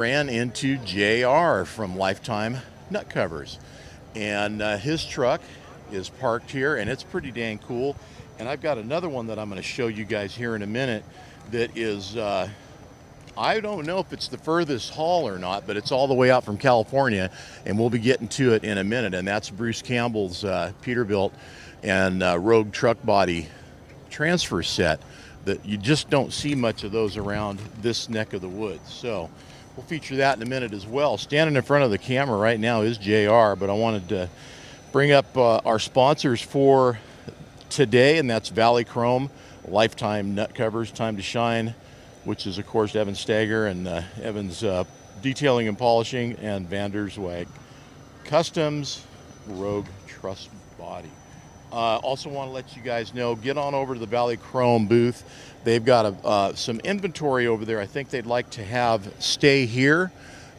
ran into JR from Lifetime Nut Covers, and his truck is parked here, and it's pretty dang cool. And I've got another one that I'm going to show you guys here in a minute that is, I don't know if it's the furthest haul or not, but it's all the way out from California, and we'll be getting to it in a minute. And that's Bruce Campbell's Peterbilt and Rogue truck body transfer set that you just don't see much of those around this neck of the woods. So we'll feature that in a minute as well. Standing in front of the camera right now is JR, but I wanted to bring up our sponsors for today, and that's Valley Chrome, Lifetime Nut Covers, Time to Shine, which is of course Evan Stager and Evan's Detailing and Polishing, and Vander's Wag Customs, Rogue Truss Body. Also want to let you guys know, get on over to the Valley Chrome booth. They've got some inventory over there I think they'd like to have stay here.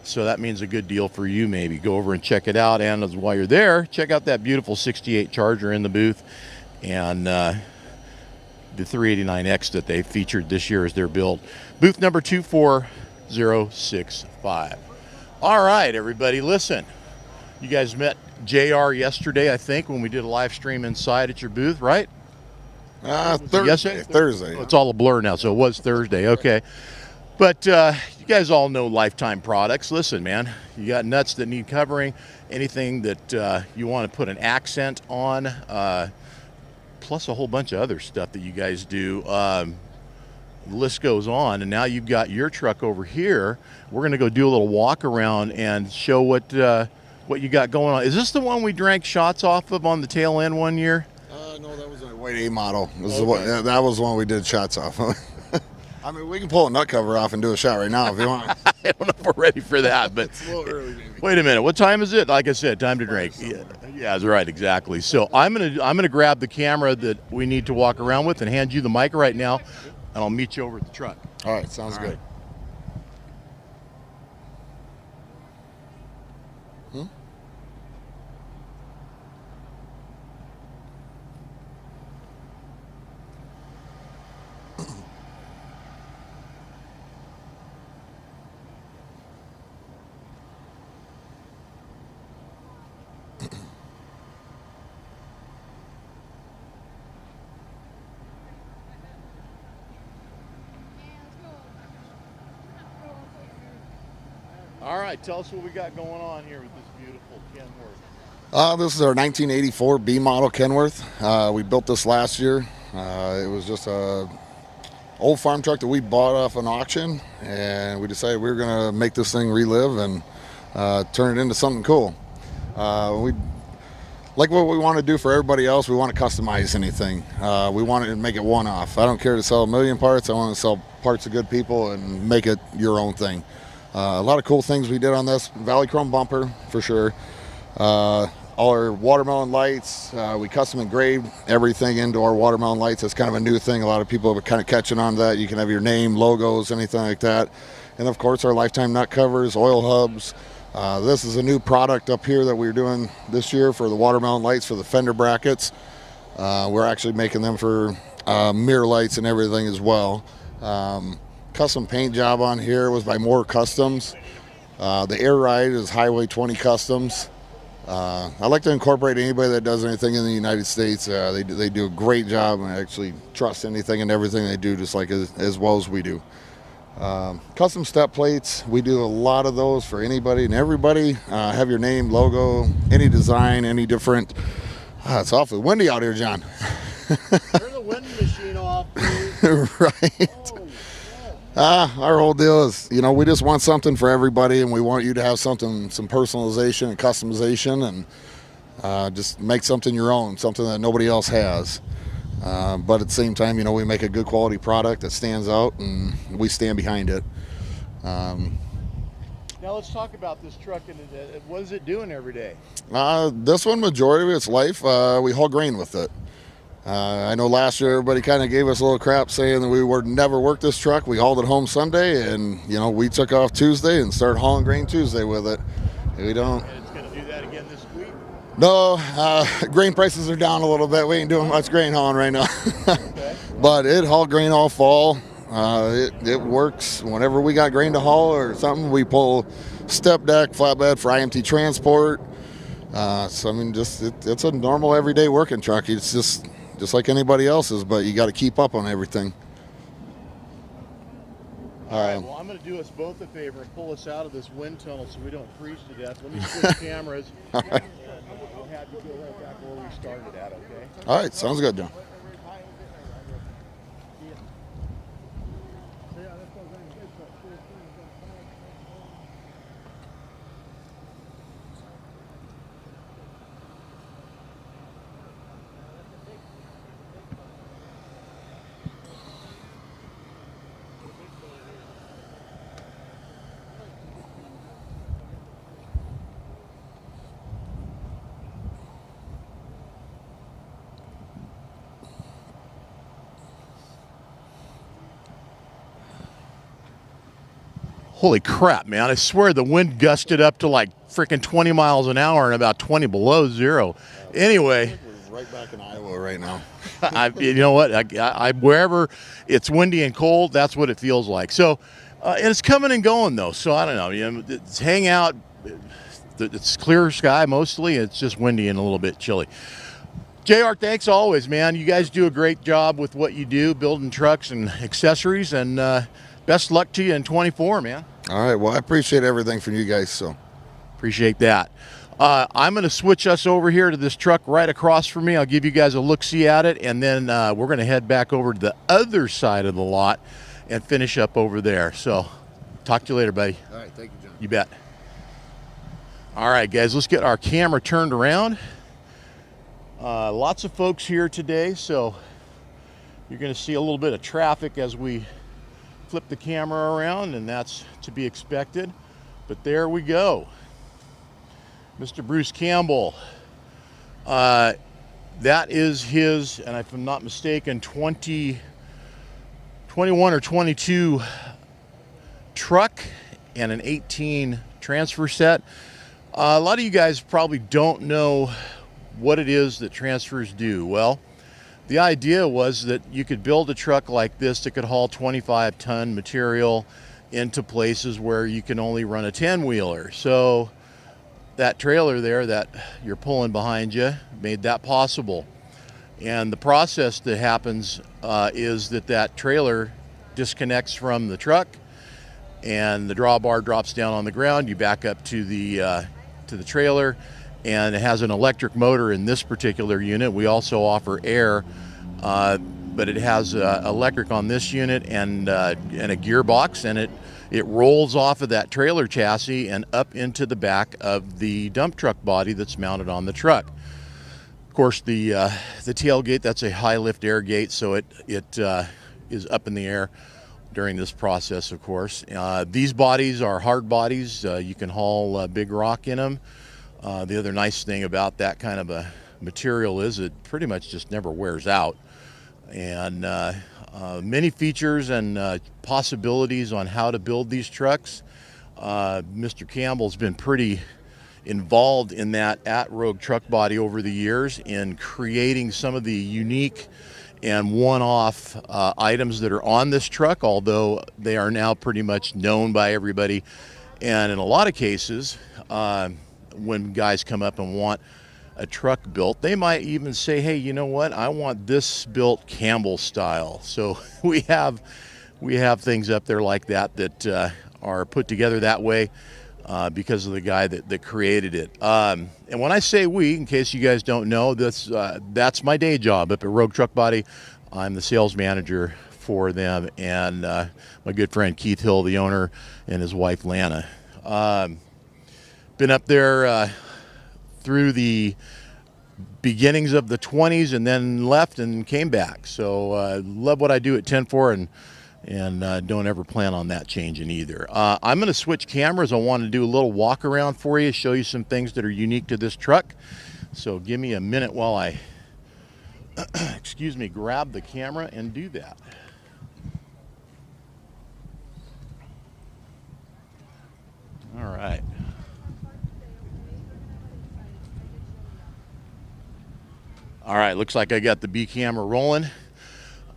So that means a good deal for you maybe. Go over and check it out. And while you're there, check out that beautiful 68 Charger in the booth. And the 389X that they featured this year as their build. Booth number 24065. All right, everybody, listen. You guys met JR yesterday, I think, when we did a live stream inside at your booth, right? Thursday. Oh, it's all a blur now, so it was Thursday. Okay. But you guys all know Lifetime products. Listen, man, you got nuts that need covering, anything that you want to put an accent on, plus a whole bunch of other stuff that you guys do. The list goes on, and now you've got your truck over here. We're going to go do a little walk around and show what you got going on. Is this the one we drank shots off of on the tail end one year? No, that was a white A model. That was the one we did shots off. I mean, we can pull a nut cover off and do a shot right now if you want. I don't know if we're ready for that, but it's a little early, maybe. Wait a minute. What time is it? Like I said, time to drink. Yeah, that's right, exactly. So I'm gonna grab the camera that we need to walk around with and hand you the mic right now, and I'll meet you over at the truck. All right, sounds good. Hmm? All right, tell us what we got going on here with this beautiful Kenworth. This is our 1984 B model Kenworth. We built this last year. It was just a old farm truck that we bought off an auction, and we decided we were going to make this thing relive and turn it into something cool. We like what we want to do for everybody else. We want to customize anything. We want to make it one-off. I don't care to sell a million parts. I want to sell parts of good people and make it your own thing. A lot of cool things we did on this. Valley Chrome bumper, for sure. All our watermelon lights. We custom engraved everything into our watermelon lights. That's kind of a new thing. A lot of people are kind of catching on to that. You can have your name, logos, anything like that. And of course, our Lifetime nut covers, oil hubs. This is a new product up here that we're doing this year for the watermelon lights for the fender brackets. We're actually making them for mirror lights and everything as well. Custom paint job on here was by Moore Customs. The air ride is Highway 20 Customs. I like to incorporate anybody that does anything in the United States. They do a great job, and I actually trust anything and everything they do just like as well as we do. Custom step plates, we do a lot of those for anybody and everybody. Have your name, logo, any design, any different. It's awfully windy out here, John. Turn the wind machine off, please. Right. Our whole deal is, we just want something for everybody, and we want you to have something, some personalization and customization, and just make something your own, something that nobody else has. But at the same time, we make a good quality product that stands out, and we stand behind it. Now let's talk about this truck and what is it doing every day? This one, majority of its life, we haul grain with it. I know last year everybody kind of gave us a little crap saying that we would never work this truck. We hauled it home Sunday, and we took off Tuesday and started hauling grain Tuesday with it. We don't. And it's going to do that again this week? No, grain prices are down a little bit. We ain't doing much grain hauling right now. Okay. But it hauled grain all fall. It works whenever we got grain to haul or something. We pull step deck, flatbed for IMT transport. So I mean, it's a normal everyday working truck. It's just like anybody else's, but you got to keep up on everything. All right, well, I'm going to do us both a favor and pull us out of this wind tunnel so we don't freeze to death. Let me switch cameras, All right. and we'll have you go right back where we started at, okay? All right, sounds good, John. Holy crap, man. I swear the wind gusted up to like freaking 20 miles an hour and about 20 below zero. Anyway. We're right back in Iowa right now. You know what? I wherever it's windy and cold, that's what it feels like. So, and it's coming and going though. So I don't know. You know, it's hang out. It's clear sky mostly. It's just windy and a little bit chilly. JR, thanks always, man. You guys do a great job with what you do, building trucks and accessories, and best luck to you in 24, man. All right. Well, I appreciate everything from you guys. So appreciate that. I'm going to switch us over here to this truck right across from me. I'll give you guys a look-see at it, and then we're going to head back over to the other side of the lot and finish up over there. So talk to you later, buddy. all right. Thank you, John. You bet. All right, guys, let's get our camera turned around. Lots of folks here today, so you're going to see a little bit of traffic as we flip the camera around, and that's to be expected. But there we go. Mr. Bruce Campbell. That is his, and if I'm not mistaken, 21 or 22 truck and an 18 transfer set. A lot of you guys probably don't know what it is that transfers do. Well, the idea was that you could build a truck like this that could haul 25-ton material into places where you can only run a 10-wheeler. So that trailer there that you're pulling behind you made that possible. And the process that happens is that trailer disconnects from the truck, and the drawbar drops down on the ground. You back up to the trailer, and it has an electric motor in this particular unit. We also offer air, but it has electric on this unit and a gearbox, and it rolls off of that trailer chassis and up into the back of the dump truck body that's mounted on the truck. Of course, the tailgate, that's a high lift air gate, so it is up in the air during this process, of course. These bodies are hard bodies. You can haul big rock in them. The other nice thing about that kind of a material is it pretty much just never wears out. And many features and possibilities on how to build these trucks. Mr. Campbell's been pretty involved in that at Rogue Truck Body over the years in creating some of the unique and one-off items that are on this truck, although they are now pretty much known by everybody. And in a lot of cases, when guys come up and want a truck built, they might even say, hey, you know what, I want this built Campbell style. So we have things up there like that are put together that way because of the guy that created it. And when I say we, in case you guys don't know, that's my day job up at Rogue Truck Body. I'm the sales manager for them, and my good friend Keith Hill, the owner, and his wife Lana. Been up there through the beginnings of the 20s and then left and came back. So love what I do at 10-4 and don't ever plan on that changing either. I'm going to switch cameras. I want to do a little walk around for you, show you some things that are unique to this truck. So give me a minute while I, excuse me, grab the camera and do that. All right. All right, looks like I got the B camera rolling.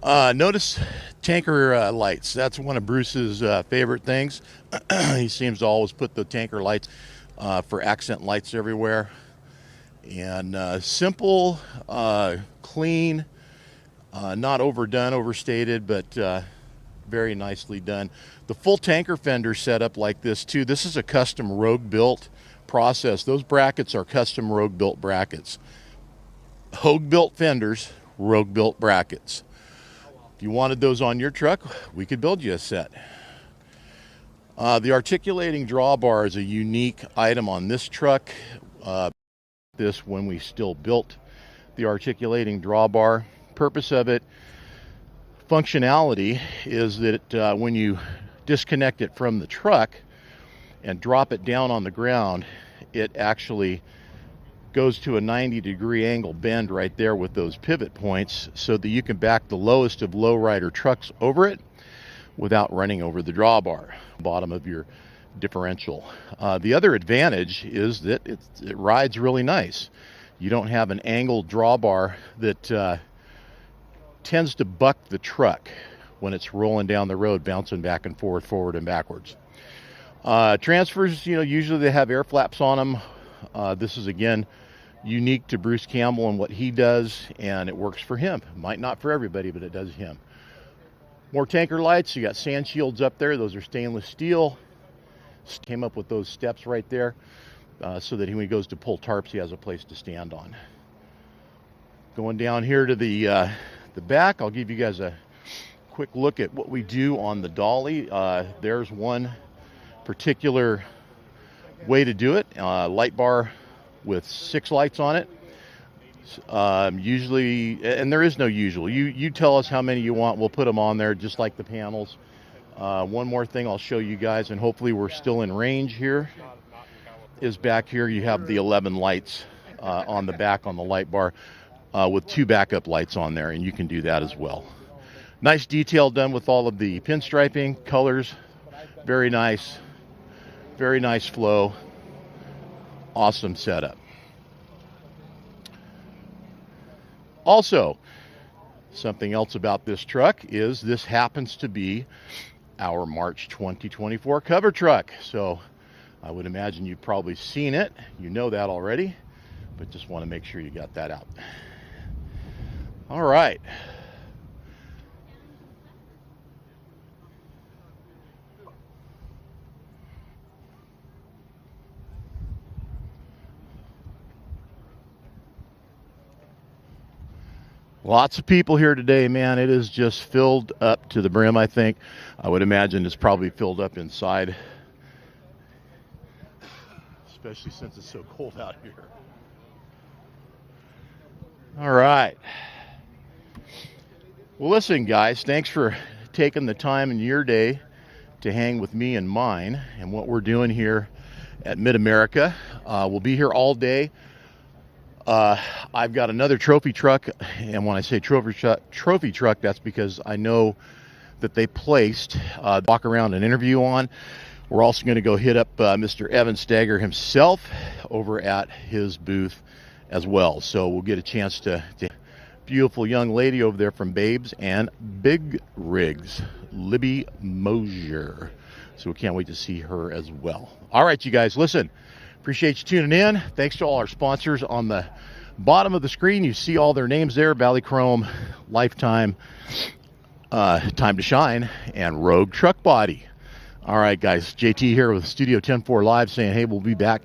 Notice Tanker lights. That's one of Bruce's favorite things. He seems to always put the tanker lights for accent lights everywhere. And simple, clean, not overdone, overstated, but very nicely done. The full tanker fender set up like this too. This is a custom Rogue built process. Those brackets are custom Rogue built brackets. Hogue built fenders, Rogue built brackets. If you wanted those on your truck, we could build you a set. The articulating drawbar is a unique item on this truck. This when we still built the articulating drawbar. Purpose of it, functionality, is that when you disconnect it from the truck and drop it down on the ground, it actually goes to a 90-degree angle bend right there with those pivot points so that you can back the lowest of lowrider trucks over it without running over the drawbar, bottom of your differential. The other advantage is that it rides really nice. You don't have an angled drawbar that tends to buck the truck when it's rolling down the road, bouncing back and forth, forward and backwards. Transfers, usually they have air flaps on them. This is, again, unique to Bruce Campbell and what he does, and it works for him. Might not for everybody, but it does him. More tanker lights. You got sand shields up there. Those are stainless steel. Came up with those steps right there so that when he goes to pull tarps, he has a place to stand on. Going down here to the back, I'll give you guys a quick look at what we do on the dolly. There's one particular way to do it. Light bar with 6 lights on it. Usually, and there is no usual. You tell us how many you want. We'll put them on there just like the panels. One more thing I'll show you guys, and hopefully we're still in range here, is back here you have the 11 lights on the back on the light bar with 2 backup lights on there, and you can do that as well. Nice detail done with all of the pinstriping, colors. Very nice flow. Awesome setup. Also, something else about this truck is this happens to be our March 2024 cover truck. So I would imagine you've probably seen it. You know that already, but just want to make sure you got that out. All right. Lots of people here today, man. It is just filled up to the brim, I think. I would imagine it's probably filled up inside, especially since it's so cold out here. All right. Well, listen, guys, thanks for taking the time in your day to hang with me and mine and what we're doing here at Mid-America. We'll be here all day. I've got another trophy truck, and when I say trophy truck, that's because I know that they placed walk around and interview on. We're also going to go hit up Mr. Evan Stagger himself over at his booth as well. So we'll get a chance to beautiful young lady over there from Babes and Big Rigs, Libby Mosier. So we can't wait to see her as well. All right, you guys, listen. Appreciate you tuning in. Thanks to all our sponsors on the bottom of the screen. You see all their names there: Valley Chrome, Lifetime, Time to Shine, and Rogue Truck Body. All right, guys. JT here with Studio 10-4 Live saying, hey, we'll be back